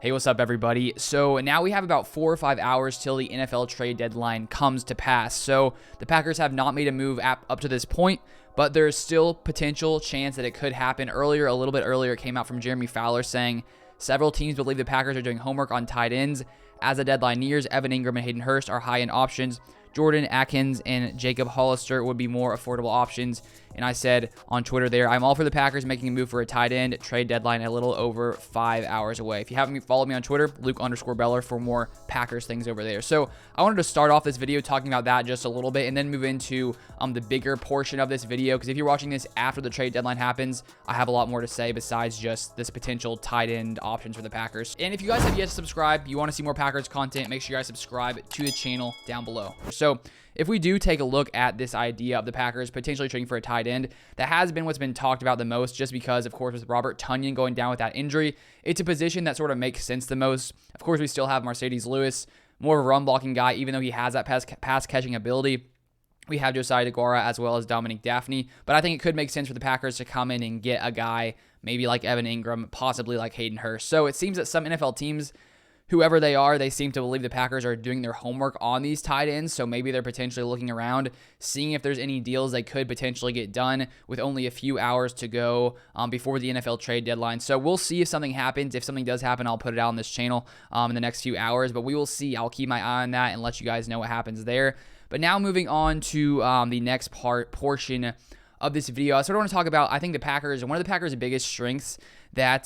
Hey, what's up, everybody? So now we have about 4 or 5 hours till the NFL trade deadline comes to pass. So the Packers have not made a move up to this point, but there's still potential chance that it could happen earlier. A little bit earlier, it came out from Jeremy Fowler saying several teams believe the Packers are doing homework on tight ends. As the deadline nears, Evan Ingram and Hayden Hurst are high-end options. Jordan Atkins and Jacob Hollister would be more affordable options. And I said on Twitter there, I'm all for the Packers making a move for a tight end. Trade deadline a little over 5 hours away. If you haven't followed me on Twitter, Luke_Beller for more Packers things over there. So I wanted to start off this video talking about that just a little bit and then move into the bigger portion of this video. Because if you're watching this after the trade deadline happens, I have a lot more to say besides just this potential tight end options for the Packers. And if you guys have yet to subscribe, you want to see more Packers content, make sure you guys subscribe to the channel down below. So if we do take a look at this idea of the Packers potentially trading for a tight end, that has been what's been talked about the most just because, of course, with Robert Tonyan going down with that injury, it's a position that sort of makes sense the most. Of course, we still have Mercedes Lewis, more of a run-blocking guy, even though he has that pass-catching ability. We have Josiah DeGuara as well as Dominique Daphne, but I think it could make sense for the Packers to come in and get a guy maybe like Evan Ingram, possibly like Hayden Hurst. So it seems that some NFL teams, whoever they are, they seem to believe the Packers are doing their homework on these tight ends, so maybe they're potentially looking around, seeing if there's any deals they could potentially get done with only a few hours to go before the NFL trade deadline. So we'll see if something happens. If something does happen, I'll put it out on this channel in the next few hours, but we will see. I'll keep my eye on that and let you guys know what happens there. But now moving on to the next portion of this video, I sort of want to talk about, I think the Packers, one of the Packers' biggest strengths that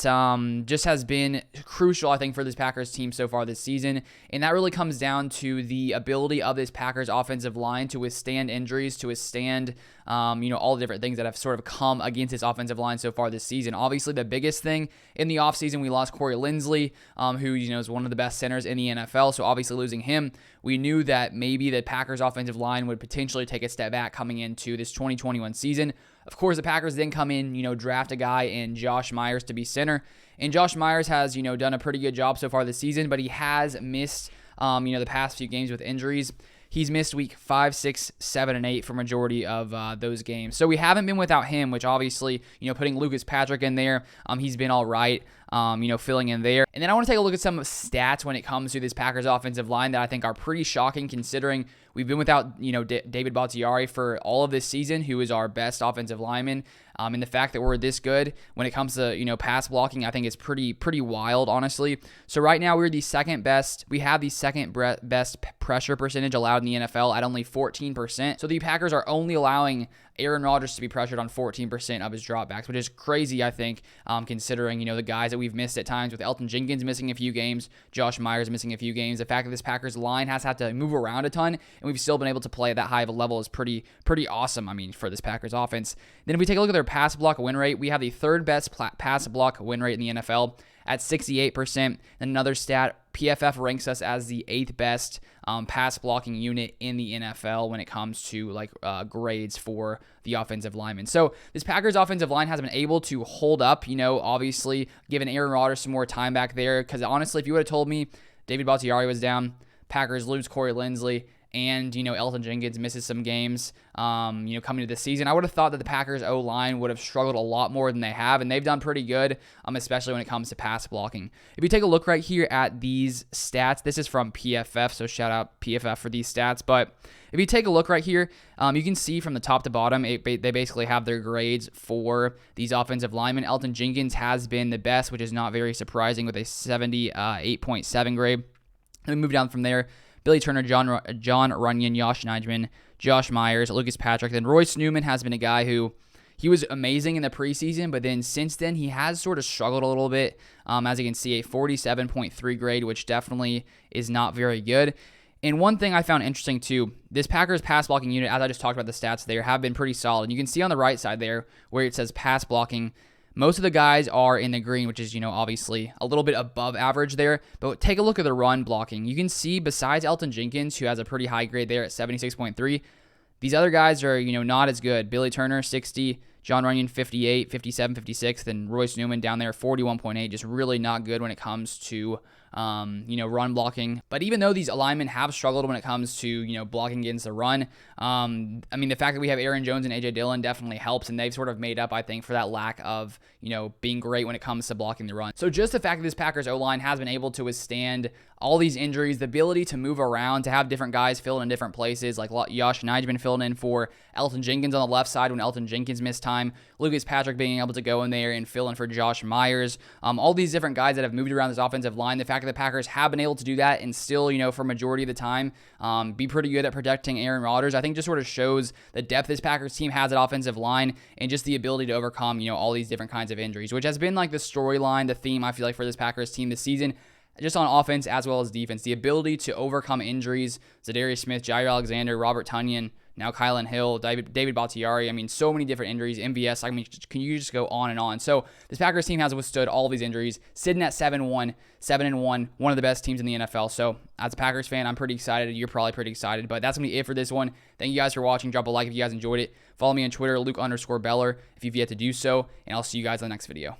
just has been crucial, I think, for this Packers team so far this season. And that really comes down to the ability of this Packers offensive line to withstand injuries, to withstand, all the different things that have sort of come against this offensive line so far this season. Obviously, the biggest thing in the offseason, we lost Corey Linsley, who, is one of the best centers in the NFL. So obviously losing him, we knew that maybe the Packers offensive line would potentially take a step back coming into this 2021 season. Of course, the Packers then come in, draft a guy in Josh Myers to be center. And Josh Myers has, done a pretty good job so far this season, but he has missed, the past few games with injuries. He's missed week 5, 6, 7, and 8 for majority of those games. So we haven't been without him, which obviously, putting Lucas Patrick in there, he's been all right, filling in there. And then I want to take a look at some stats when it comes to this Packers offensive line that I think are pretty shocking considering we've been without, David Bakhtiari for all of this season, who is our best offensive lineman. And the fact that we're this good when it comes to, pass blocking, I think is pretty wild, honestly. So right now we're the second best. We have the second best pressure percentage allowed in the NFL at only 14%. So the Packers are only allowing Aaron Rodgers to be pressured on 14% of his dropbacks, which is crazy, I think, considering, the guys that we've missed at times with Elgton Jenkins missing a few games, Josh Myers missing a few games. The fact that this Packers line has had to move around a ton, and we've still been able to play at that high of a level is pretty awesome, for this Packers offense. Then if we take a look at their pass block win rate, we have the third best pass block win rate in the NFL at 68%. And another stat, PFF ranks us as the 8th best pass blocking unit in the NFL when it comes to grades for the offensive linemen. So this Packers offensive line has been able to hold up, obviously giving Aaron Rodgers some more time back there. Because honestly, if you would have told me David Bakhtiari was down, Packers lose Corey Linsley, and, Elgton Jenkins misses some games, coming to this season, I would have thought that the Packers O-line would have struggled a lot more than they have, and they've done pretty good, especially when it comes to pass blocking. If you take a look right here at these stats, this is from PFF, so shout out PFF for these stats, but if you take a look right here, you can see from the top to bottom, they basically have their grades for these offensive linemen. Elgton Jenkins has been the best, which is not very surprising, with a 78.7 grade. Then we move down from there. Billy Turner, John Runyon, Josh Nijman, Josh Myers, Lucas Patrick. Then Royce Newman has been a guy who, he was amazing in the preseason, but then since then he has sort of struggled a little bit. As you can see, a 47.3 grade, which definitely is not very good. And one thing I found interesting too, this Packers pass blocking unit, as I just talked about the stats there, have been pretty solid. You can see on the right side there where it says pass blocking, most of the guys are in the green, which is, obviously a little bit above average there. But take a look at the run blocking. You can see besides Elgton Jenkins, who has a pretty high grade there at 76.3, these other guys are, not as good. Billy Turner, 60. John Runyon 58, 57, 56, then Royce Newman down there 41.8, just really not good when it comes to run blocking. But even though these alignmen have struggled when it comes to, blocking against the run, the fact that we have Aaron Jones and AJ Dillon definitely helps, and they've sort of made up, I think, for that lack of, being great when it comes to blocking the run. So just the fact that this Packers O-line has been able to withstand all these injuries, the ability to move around, to have different guys filled in different places, like Yosh Nijman filling in for Elton Jenkins on the left side when Elton Jenkins missed time, Lucas Patrick being able to go in there and fill in for Josh Myers, all these different guys that have moved around this offensive line, the fact that the Packers have been able to do that and still, for majority of the time, be pretty good at protecting Aaron Rodgers, I think just sort of shows the depth this Packers team has at offensive line and just the ability to overcome, all these different kinds of injuries, which has been like the storyline, the theme, I feel like, for this Packers team this season, just on offense as well as defense. The ability to overcome injuries, Zadarius Smith, Jair Alexander, Robert Tonyan, now Kylan Hill, David Bakhtiari. So many different injuries, MVS. Can you just go on and on? So this Packers team has withstood all of these injuries, sitting at 7-1, 7-1, one of the best teams in the NFL. So as a Packers fan, I'm pretty excited. You're probably pretty excited, but that's going to be it for this one. Thank you guys for watching. Drop a like if you guys enjoyed it. Follow me on Twitter, Luke_Beller, if you've yet to do so, and I'll see you guys in the next video.